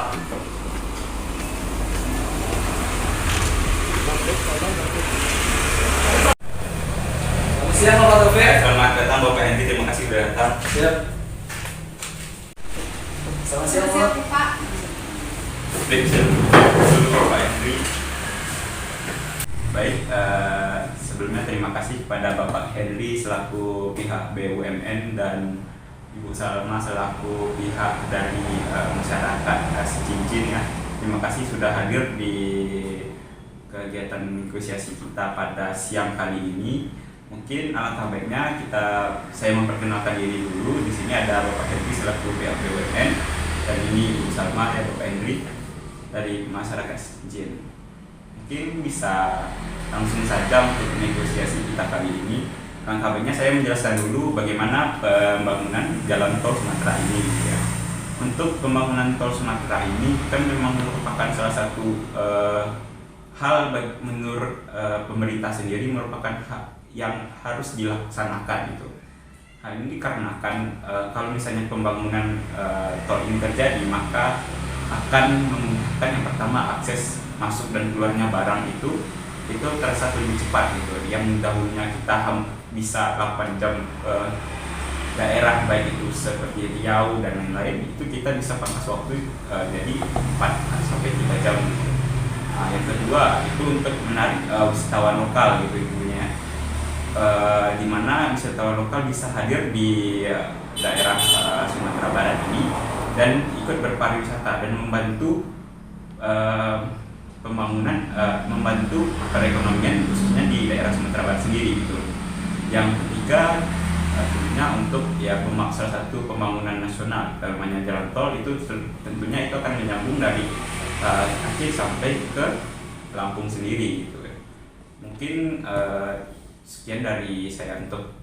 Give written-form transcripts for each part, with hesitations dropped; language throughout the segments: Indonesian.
Siap Bapak Taufik. Selamat datang Bapak Hendy, terima kasih sudah datang. Siap. Selamat siang Pak. Baik, dulu Bapak Hendy. Baik, sebelumnya terima kasih kepada Bapak Hendy selaku pihak BUMN dan Ibu Salma selaku pihak dari masyarakat Cincin ya. Terima kasih sudah hadir di kegiatan negosiasi kita pada siang kali ini. Mungkin alangkah baiknya saya memperkenalkan diri dulu. Di sini ada Bapak Hendy selaku pihak BUMN dan ini Ibu Salma ya Bapak Hendy dari masyarakat Cincin. Mungkin bisa langsung saja untuk negosiasi kita kali ini. Alangkah baiknya saya menjelaskan dulu bagaimana pembangunan jalan tol Sumatera ini. Ya. Untuk pembangunan tol Sumatera ini kan memang merupakan salah satu hal menurut pemerintah sendiri merupakan hak yang harus dilaksanakan itu. Hal ini dikarenakan kalau misalnya pembangunan tol ini terjadi maka akan memudahkan yang pertama akses masuk dan keluarnya barang itu terasa lebih cepat gitu. Yang dahulunya kita bisa 8 jam daerah baik itu seperti Riau dan lain-lain itu kita bisa pangkas waktu jadi 4 sampai 3 jam. Yang kedua itu untuk menarik wisatawan lokal gitu ibunya. Di mana wisatawan lokal bisa hadir di daerah Sumatera Barat ini dan ikut berpariwisata dan membantu pembangunan, membantu perekonomian khususnya di daerah Sumatera Barat sendiri gitu. Yang ketiga tentunya untuk salah satu pembangunan nasional namanya jalan tol itu tentunya itu akan menyambung dari Aceh sampai ke Lampung sendiri gitu. Mungkin sekian dari saya untuk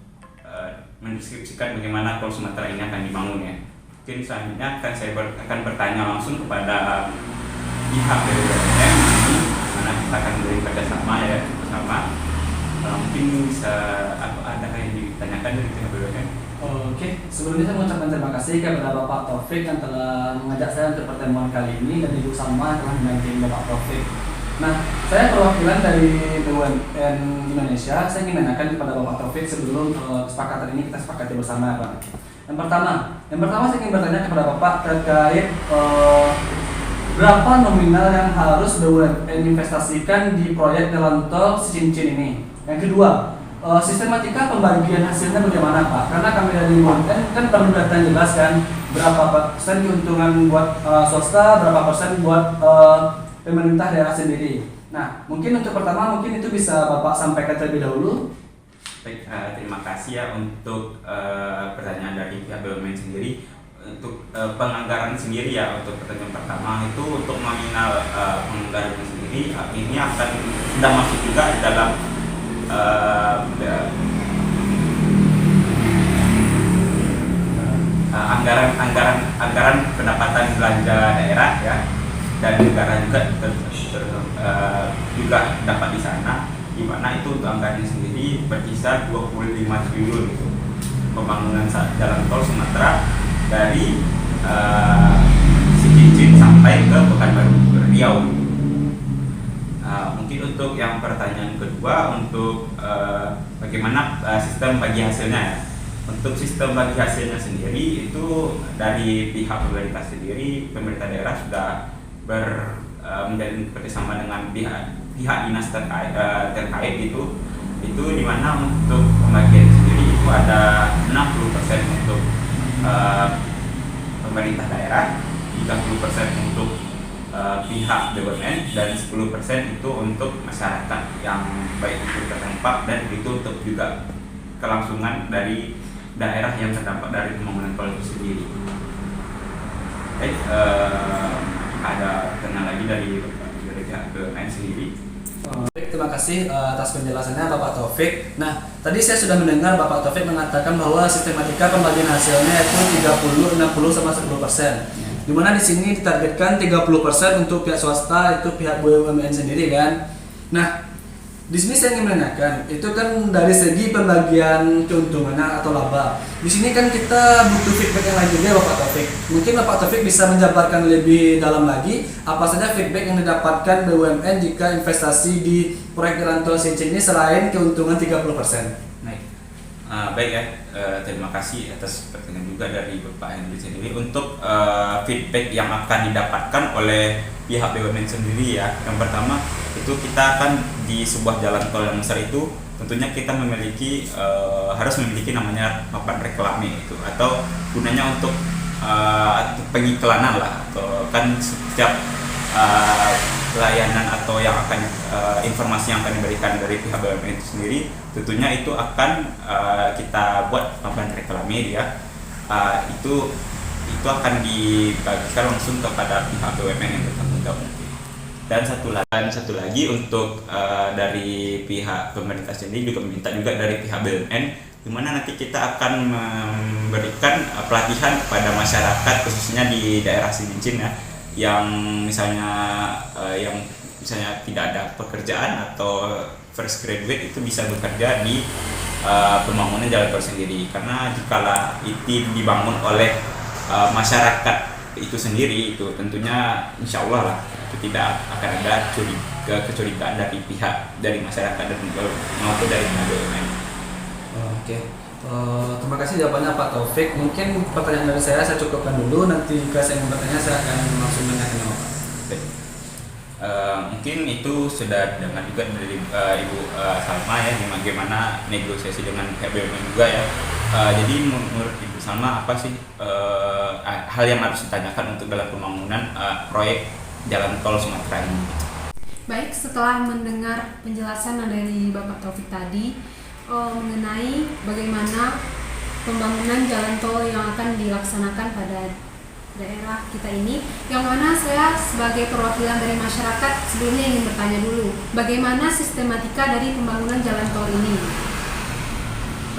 mendeskripsikan bagaimana tol Sumatera ini akan dibangun ya. Mungkin selanjutnya saya akan bertanya langsung kepada pihak BUMN mana kita akan beri kerjasama ya bersama. Mungkin bisa ada yang ditanyakan dari pihak BUMN. Oke, sebelumnya saya mengucapkan terima kasih kepada Bapak Taufik yang telah mengajak saya untuk pertemuan kali ini dan Ibu Salma telah mendampingi Bapak Taufik. Nah, saya perwakilan dari BUMN Indonesia. Saya ingin menanyakan kepada Bapak Taufik sebelum kesepakatan ini kita sepakati bersama, Pak. Yang pertama saya ingin bertanya kepada Bapak terkait berapa nominal yang harus BUMN investasikan di proyek jalan tol Cincin ini. Yang kedua, sistematika pembagian hasilnya bagaimana Pak? Karena kami dari BUMN kan perlu data yang jelas kan, berapa persen keuntungan buat swasta, berapa persen buat pemerintah daerah sendiri. Nah, mungkin untuk pertama mungkin itu bisa Bapak sampaikan terlebih dahulu. Baik, terima kasih ya untuk pertanyaan dari pihak BUMN sendiri. Untuk penganggaran sendiri ya untuk pertanyaan pertama itu untuk nominal penganggaran sendiri ini akan sudah masuk juga di dalam anggaran pendapatan belanja daerah ya, dan negara juga dapat di sana, di mana itu untuk anggaran sendiri berkisar 25 triliun itu pembangunan jalan tol Sumatera dari Cincin sampai ke Pekanbaru Riau. Mungkin untuk yang pertanyaan kedua untuk bagaimana sistem bagi hasilnya ya. Untuk sistem bagi hasilnya sendiri itu dari pihak pemerintah sendiri, pemerintah daerah sudah menjalin kerjasama dengan pihak dinas terkait itu di mana untuk pembagian sendiri itu ada 60% untuk pemerintah daerah, 30% untuk pihak BUMN dan 10% itu untuk masyarakat yang baik itu terdampak dan itu untuk juga kelangsungan dari daerah yang terdampak dari pembangunan tol itu sendiri. Baik, ada pertanyaan lagi dari pihak BUMN sendiri. Baik, terima kasih atas penjelasannya Bapak Taufik. Nah, tadi saya sudah mendengar Bapak Taufik mengatakan bahwa sistematika pembagian hasilnya itu 30, 60 sama 10%. Di mana di sini ditargetkan 30% untuk pihak swasta, itu pihak BUMN sendiri kan. Nah, Di sini saya ingin menanyakan, itu kan dari segi pembagian keuntungannya atau laba. Di sini kan kita butuh feedback yang lain juga, Bapak Taufik. Mungkin Bapak Taufik bisa menjabarkan lebih dalam lagi apa saja feedback yang didapatkan BUMN jika investasi di proyek jalan tol Cincin ini selain keuntungan 30%. Baik, baik ya. Terima kasih atas pertanyaan juga dari Bapak Henry sendiri untuk feedback yang akan didapatkan oleh pihak BUMN sendiri ya. Yang pertama itu kita akan di sebuah jalan tol yang besar itu tentunya kita harus memiliki namanya papan reklame itu, atau gunanya untuk pengiklanan lah, atau kan setiap layanan atau yang akan informasi yang akan diberikan dari pihak BUMN itu sendiri tentunya itu akan kita buat papan reklame ya. Itu akan dibagikan langsung kepada pihak BUMN yang bertanggung jawab. Dan satu lagi untuk dari pihak pemerintah sendiri juga meminta juga dari pihak BUMN, di mana nanti kita akan memberikan pelatihan kepada masyarakat khususnya di daerah Cilincing ya, yang misalnya tidak ada pekerjaan atau fresh graduate itu bisa bekerja di pembangunan jalan tol sendiri. Karena jikalau itu dibangun oleh masyarakat itu sendiri, itu tentunya insya Allah lah itu tidak akan ada kecurigaan dari masyarakat dan maupun dari BUMN. Oke. Terima kasih jawabannya Pak Taufik. Mungkin pertanyaan dari saya cukupkan dulu. Nanti jika saya ingin bertanya saya akan langsung menanyakan Pak. Mungkin itu sudah dengar juga dari Ibu Salma ya, bagaimana negosiasi dengan pihak BUMN juga ya. Jadi menurut Ibu Salma apa sih hal yang harus ditanyakan untuk dalam pembangunan proyek jalan tol Sumatera ini? Baik, setelah mendengar penjelasan dari Bapak Taufik tadi mengenai bagaimana pembangunan jalan tol yang akan dilaksanakan pada daerah kita ini, yang mana saya sebagai perwakilan dari masyarakat sebelumnya ingin bertanya dulu, bagaimana sistematika dari pembangunan jalan tol ini?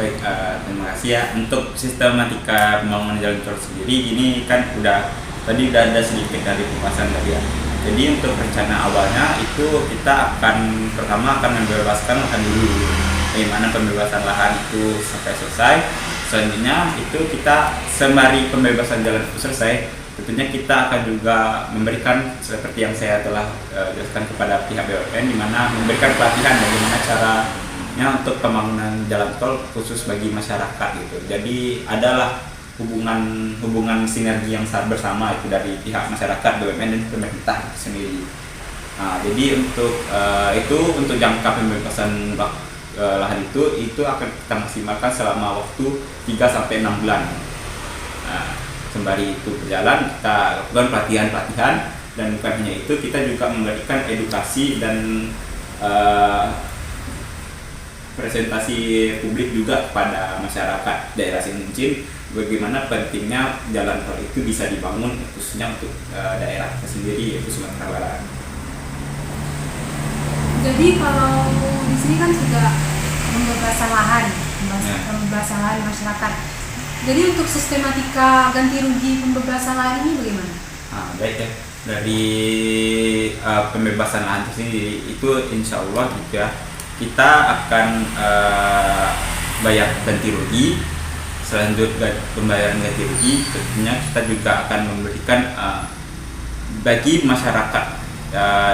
Baik, terima kasih ya. Untuk sistematika pembangunan jalan tol sendiri ini kan tadi udah ada sedikit dari pembahasan tadi ya. Jadi untuk rencana awalnya itu kita pertama akan membebaskan lahan dulu. Bagaimana pembebasan lahan itu sampai selesai. Selanjutnya itu kita sembari pembebasan jalan itu selesai, tentunya kita akan juga memberikan seperti yang saya telah jelaskan kepada pihak BUMN, di mana memberikan pelatihan bagaimana caranya untuk pembangunan jalan tol khusus bagi masyarakat gitu. Jadi adalah hubungan sinergi yang sangat bersama itu dari pihak masyarakat, BUMN dan pemerintah sendiri. Nah, jadi untuk jangka pembebasan lahan itu akan kita maksimalkan selama waktu 3-6 bulan. Nah, sembari itu berjalan kita lakukan pelatihan dan bukan hanya itu, kita juga memberikan edukasi dan presentasi publik juga kepada masyarakat daerah Cilincing bagaimana pentingnya jalan tol itu bisa dibangun khususnya untuk daerah sendiri yaitu Sumatera Barat. Jadi kalau di sini kan sudah pembebasan lahan masyarakat. Jadi untuk sistematika ganti rugi pembebasan lahan ini bagaimana? Baik ya. Dari pembebasan lahan itu sendiri itu insya Allah juga kita akan bayar ganti rugi. Selanjutnya pembayaran ganti rugi tentunya kita juga akan memberikan bagi masyarakat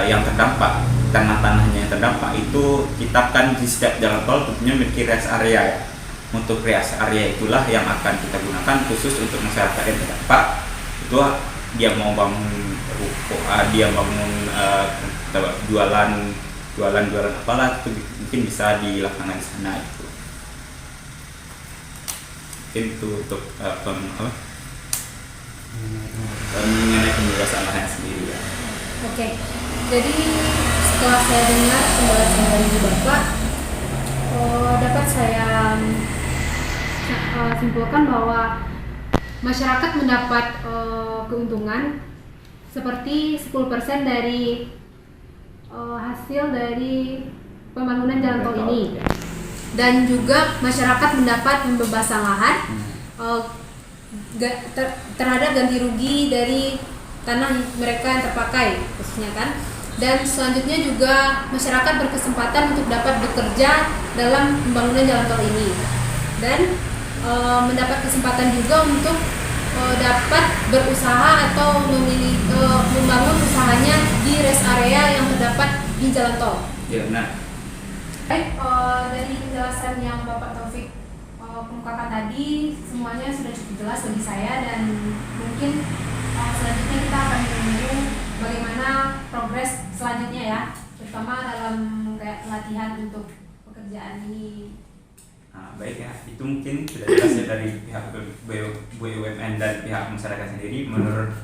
yang terdampak, tanah-tanahnya yang terdampak itu kita akan di setiap jalan tol tentunya memiliki rest area ya. Untuk rest area itulah yang akan kita gunakan khusus untuk masyarakat yang terdampak. Itu dia mau bangun ruko, dia bangun jualan apalah itu mungkin bisa dilaksanakan di sana itu. Mungkin itu untuk mengenai pembebasan lahan sendiri ya. Oke, jadi setelah saya dengar penjelasan dari Bapak, dapat saya simpulkan bahwa masyarakat mendapat keuntungan seperti 10% dari hasil dari pembangunan jalan tol ini, dan juga masyarakat mendapat pembebasan lahan terhadap ganti rugi dari tanah mereka yang terpakai khususnya kan. Dan selanjutnya juga masyarakat berkesempatan untuk dapat bekerja dalam pembangunan jalan tol ini. Dan mendapat kesempatan juga untuk dapat berusaha atau membangun usahanya di rest area yang terdapat di jalan tol. Ya, benar. Baik, dari penjelasan yang Bapak Taufik kemukakan tadi, semuanya sudah cukup jelas bagi saya, dan mungkin selanjutnya kita akan menunggu bagaimana progres selanjutnya ya, terutama dalam kayak pelatihan untuk pekerjaan ini. Nah, baik ya, itu mungkin sudah jelas ya dari pihak BUMN dan pihak masyarakat sendiri. Menurut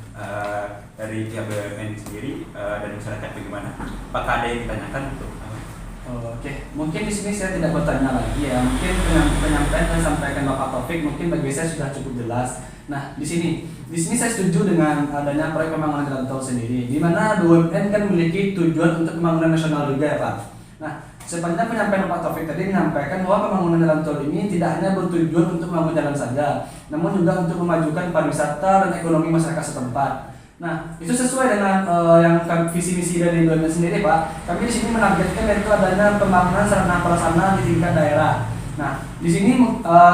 dari pihak BUMN sendiri dan masyarakat bagaimana? Apakah ada yang ditanyakan untuk Oke, mungkin di sini saya tidak bertanya lagi ya. Mungkin penyampaian yang disampaikan Bapak Taufik mungkin bagi saya sudah cukup jelas. Nah, di sini saya setuju dengan adanya proyek pembangunan jalan tol sendiri, di mana BUMN kan memiliki tujuan untuk pembangunan nasional juga ya Pak. Nah, sepanjang penyampaian Pak Taufik tadi menyampaikan bahwa pembangunan jalan tol ini tidak hanya bertujuan untuk membangun jalan saja, namun juga untuk memajukan pariwisata dan ekonomi masyarakat setempat. Nah, itu sesuai dengan yang visi misi dari BUMN sendiri Pak. Kami di sini menargetkan yaitu adanya pembangunan sarana prasarana di tingkat daerah. Nah, di sini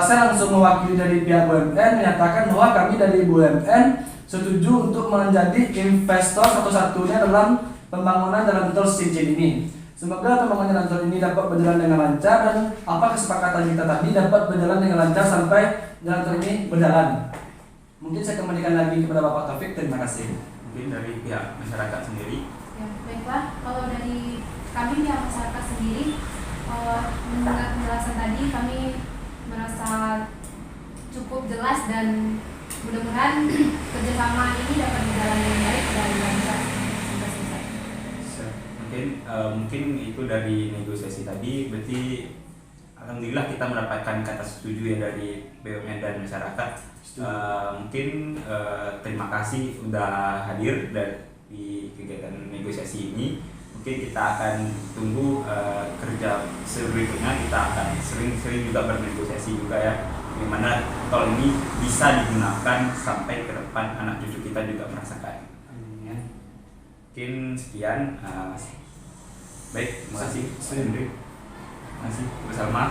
saya langsung mewakili dari pihak BUMN menyatakan bahwa kami dari BUMN setuju untuk menjadi investor satu-satunya dalam pembangunan jalan tol Cincin ini. Semoga pembangunan jalan tol ini dapat berjalan dengan lancar, dan apa kesepakatan kita tadi dapat berjalan dengan lancar sampai jalan tol ini berjalan. Mungkin saya kembalikan lagi kepada Bapak Taufik. Terima kasih. mungkin dari pihak masyarakat sendiri? Ya, baiklah, kalau dari kami pihak masyarakat sendiri, mendengar penjelasan tadi kami merasa cukup jelas, dan mudah-mudahan kerjasama ini dapat berjalan dengan baik dan lancar sampai selesai. Mungkin itu dari negosiasi tadi. Berarti alhamdulillah kita mendapatkan kata setuju ya dari BUMN dan masyarakat. Mungkin terima kasih sudah hadir di kegiatan negosiasi ini. Mungkin kita akan tunggu kerja berikutnya. Kita akan sering-sering juga bernegosiasi juga ya, bagaimana tol ini bisa digunakan sampai ke depan anak cucu kita juga merasakan. Mungkin sekian. Baik, terima kasih Pak Hendri. Terima kasih bersama.